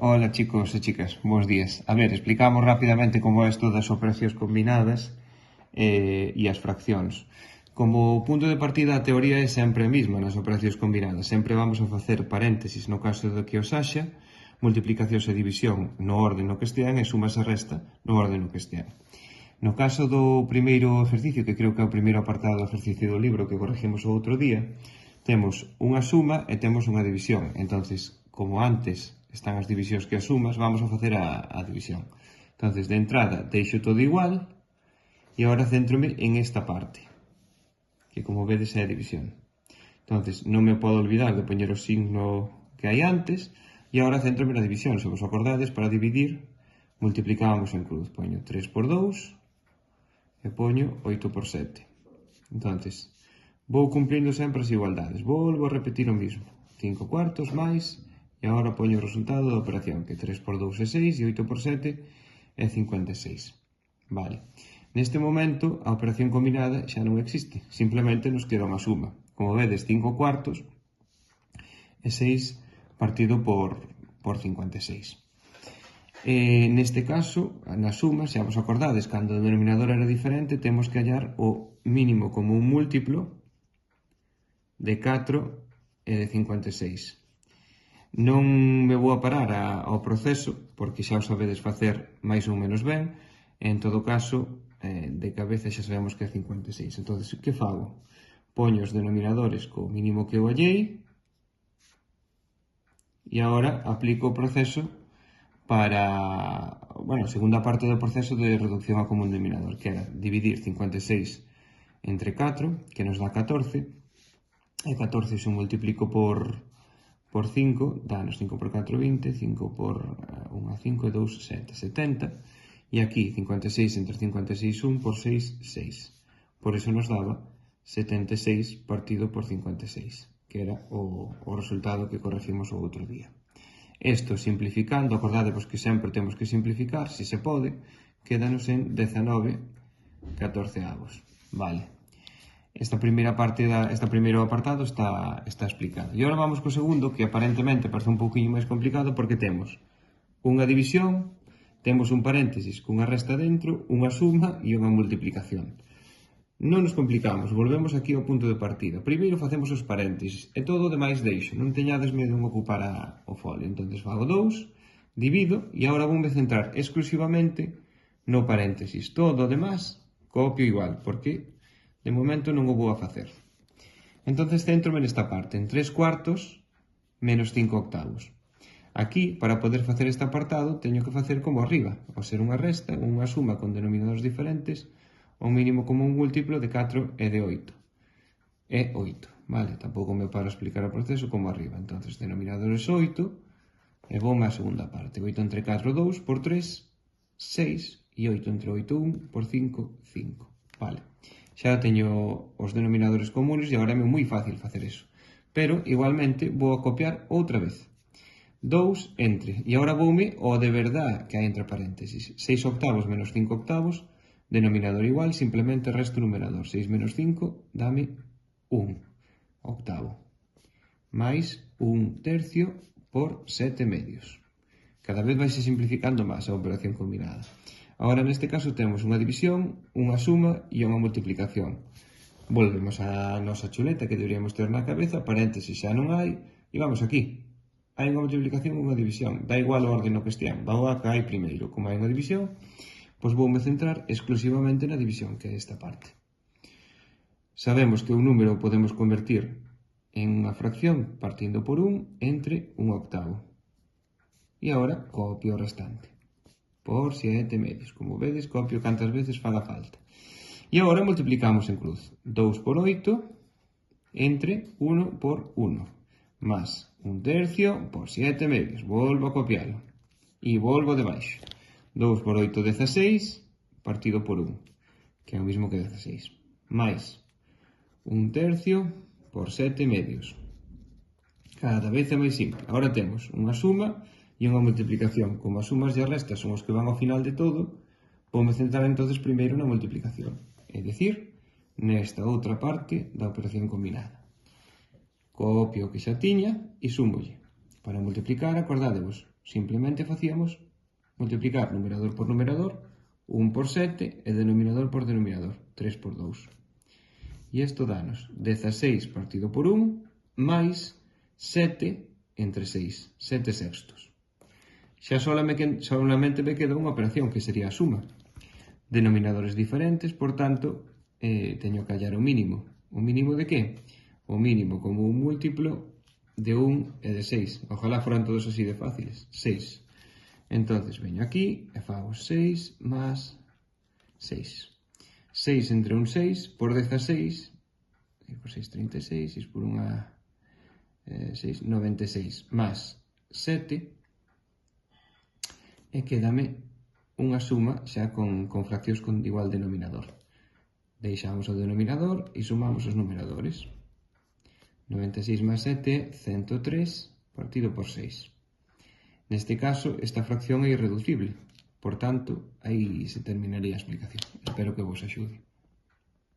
Hola chicos e chicas, bons días. A ver, explicamos rapidamente como é isto das operacións combinadas e as fraccións. Como punto de partida a teoría é sempre a mesma nas operacións combinadas. Sempre vamos a facer paréntesis no caso de que os haxa, multiplicacións e división no orden no que estean e sumas e resta no orden no que estean. No caso do primeiro exercicio, que creo que é o primeiro apartado do exercicio do libro que corregimos o outro día, temos unha suma e temos unha división. Entonces, como antes están as divisións que as sumas, vamos a facer a división. Entonces, de entrada, deixo todo igual e agora centrome en esta parte, que como vedes é a división. Entonces, non me podo olvidar de poñer o signo que hai antes e agora centrome na división. Se vos acordades, para dividir, multiplicábamos en cruz. Poño 3 por 2 e poño 8 por 7. Entonces, vou cumplindo sempre as igualdades. Volvo a repetir o mismo. 5 cuartos máis, e agora poño o resultado da operación, que 3 por 2 é 6 e 8 por 7 é 56. Vale. Neste momento, a operación combinada xa non existe. Simplemente nos queda unha suma. Como vedes, 5 cuartos é 6 partido por 56. Neste caso, na suma, se vos acordades, cando o denominador era diferente, temos que hallar o mínimo común múltiplo de 4 e de 56. Non me vou a parar ao proceso, porque xa o sabedes facer máis ou menos ben, e en todo caso, de cabeza xa sabemos que é 56. Entón, que fago? Poño os denominadores co mínimo que eu hallei, e agora aplico o proceso para, bueno, a segunda parte do proceso de reducción a común denominador, que era dividir 56 entre 4, que nos dá 14, e 14 se multiplico por 5, danos 5 por 4, 20, 5 por 1, 5 e 2, 7, 70, e aquí 56 entre 56, 1 por 6, 6. Por eso nos daba 76 partido por 56, que era o resultado que corregimos o outro día. Isto simplificando, acordadevos que sempre temos que simplificar, se se pode, quédanos en 19/14. Vale. Esta primeira parte, este primeiro apartado está explicado. E agora vamos co segundo, que aparentemente parece un pouquinho máis complicado porque temos unha división, temos un paréntesis cunha resta dentro, unha suma e unha multiplicación. Non nos complicamos, volvemos aquí ao punto de partida. Primeiro facemos os paréntesis e todo o demais deixo, non teñades medo en ocupar o folio. Entón, fago 2, divido e agora voume centrar exclusivamente no paréntesis. Todo o demás copio igual, porque de momento non o vou a facer. Entón, centrome nesta parte, en 3 cuartos menos 5 octavos. Aquí, para poder facer este apartado, teño que facer como arriba, ao ser unha resta, unha suma con denominadores diferentes, o mínimo común múltiplo de 4 e de 8. É 8, vale? Tampouco me paro a explicar o proceso como arriba. Entón, denominador é 8, e vou á segunda parte. 8 entre 4, 2, por 3, 6, e 8 entre 8, 1, por 5, 5. Vale. Xa teño os denominadores comunes e agora é moi fácil facer eso. Pero, igualmente, vou a copiar outra vez. 2 entre, e agora voume ao de verdad que hai entre paréntesis. 6 octavos menos 5 octavos, denominador igual, simplemente resto numerador. 6 menos 5, dame 1 octavo. Mais 1 tercio por 7 medios. Cada vez vai se simplificando máis a operación combinada. Agora, neste caso, temos unha división, unha suma e unha multiplicación. Volvemos á nosa chuleta que deberíamos ter na cabeza, paréntesis xa non hai, e vamos aquí. Hai unha multiplicación e unha división. Da igual o orden no que estean. Vamos a que hai primeiro. Como hai unha división, pois voume centrar exclusivamente na división, que é esta parte. Sabemos que un número o podemos convertir en unha fracción partindo por 1 entre 1 octavo. E agora copio o restante. Por 7 medios. Como vedes, copio cantas veces faga falta. E agora multiplicamos en cruz. 2 por 8 entre 1 por 1. Más 1 tercio por 7 medios. Volvo a copiarlo. E volvo de baixo. 2 por 8, 16, partido por 1, que é o mismo que 16. Mais 1 tercio por 7 medios. Cada vez é máis simple. Agora temos unha suma e unha multiplicación. Como as sumas e as restas son os que van ao final de todo, voume centrar entonces primeiro na multiplicación. É dicir, nesta outra parte da operación combinada. Copio o que xa tiña e súmolle. Para multiplicar, acordádevos, simplemente facíamos multiplicar numerador por numerador, 1 por 7 e denominador por denominador, 3 por 2. E isto danos 16 partido por 1 máis 7 entre 6, 7 sextos. Xa solamente me queda unha operación, que sería a suma. Denominadores diferentes, por tanto, teño que hallar o mínimo. O mínimo de que? O mínimo como un múltiplo de 1 e de 6. Ojalá foran todos así de fáciles. 6. Entonces veño aquí e fago 6 más 6. 6 entre un 6 por 16, por 6, 36, 6 por 1, 6, 96, más 7, e quédame unha suma xa con fraccións con igual denominador. Deixamos o denominador e sumamos os numeradores. 96 más 7, 103, partido por 6. Neste caso, esta fracción é irreducible. Por tanto, aí se terminaría a explicación. Espero que vos axude.